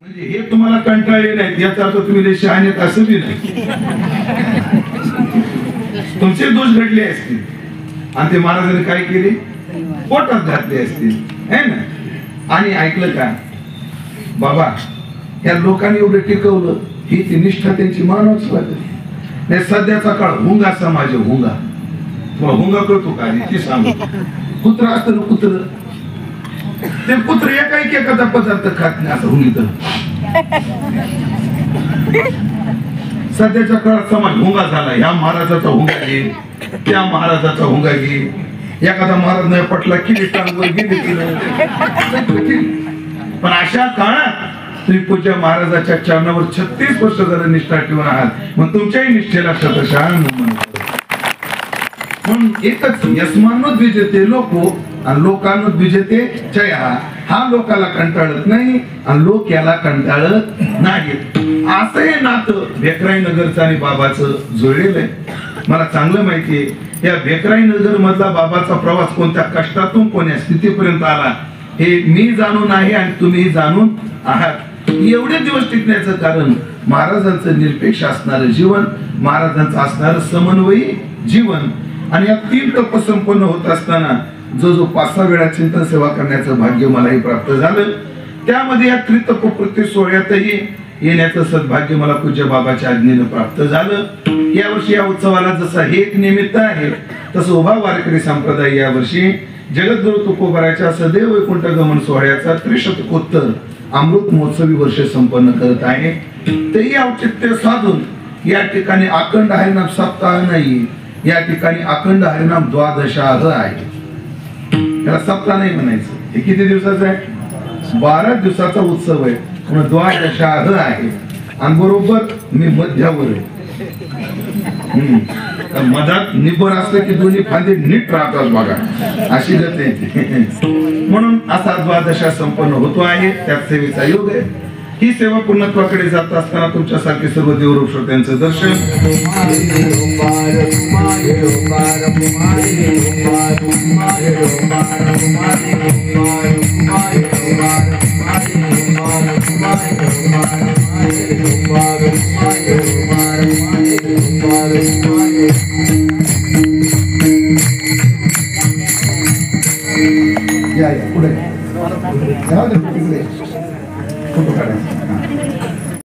म्हणजे हे तुम्हाला कंटाळले नाहीत याचा अर्थ तुम्ही शहाणेत असं बी नाही. तुमचे दोष घडले असतील आणि ते महाराजांनी काय केले, पोटात घातले असतील है ना. आणि ऐकलं का बाबा, या लोकांनी एवढं टिकवलं, ही ती निष्ठा त्यांची मानवच लागली नाही. सध्याचा काळ हुंगा समाज, हुंगा तुम्हाला हुंगा कळतो का ती सांगू. कुत्र असतं ना, कुत्र, ते कुत्र एकाचा पदार्थ खात नाही असं हुंगी. तर सध्याच्या काळात समाज हुंगा झाला. ह्या महाराजाचा हुंगा घे, त्या महाराजाचा हुंगा घे. एखादा महाराज नाही पटला की टांगवर गेले केलं. पण अशा काळात तुम्ही पूज्य महाराजाच्या चरणावर 36 वर्ष जर निष्ठा ठेवून आहात, मग तुमच्याही निष्ठेला शतशः म्हणून एकच यस्मानोद्विजेते लोको आणि लोकांद्विजेते चया. हा लोकाला कंटाळत नाही आणि लोक याला कंटाळत नाही. असं हे नातं भेकराई नगरचं आणि बाबाचं जुळलेलं आहे. मला चांगलं माहितीये या भेकराई नगर मधला बाबाचा प्रवास कोणत्या कष्टातून कोण्या स्थितीपर्यंत आला हे मी जाणून आहे आणि तुम्ही जाणून आहात. एवढे दिवस टिकण्याचं कारण महाराजांचं निरपेक्ष असणारं जीवन, महाराजांचं असणारं समन्वयी जीवन. आणि या 3 तप संपन्न होत असताना जो 5-6 वेळा चिंतन सेवा करण्याचं भाग्य मलाही प्राप्त झालं. त्यामध्ये या त्रितप प्रति सोहळ्यातही येण्याचं सद्भाग्य मला पूज्य बाबाच्या आज्ञेनं प्राप्त झालं. यावर्षी या उत्सवाला जसं हे एक निमित्त आहे, तसं उभा वारकरी संप्रदाय यावर्षी जगद्गुरु तुकोबाराच्या सदैव वैकुंठ गमन सोहळ्याचा 300कोत्तर अमृत महोत्सवी वर्ष संपन्न करत आहे. तेही औचित्य साधून या ठिकाणी अखंड हरिनाम सप्ताह नाही, या ठिकाणी अखंड हरिनाम द्वादशाह आहे. त्याला सप्ताह नाही म्हणायचं. हे किती दिवसाचा आहे? 12 दिवसाचा उत्सव आहे, म्हणून द्वादशाह आहे. आणि बरोबर मी मध्यावर आहे. मधात निबर असलं की दोन्ही फांदे नीट राहतात बघा, अशी गत आहे. म्हणून असा द्वादशा संपन्न होतो आहे. त्यात सेवेचा योग आहे. ही सेवा पूर्णत्वाकडे जात असताना तुमच्यासारखे सर्व देवरूप श्रोत्यांचं दर्शन या पुढे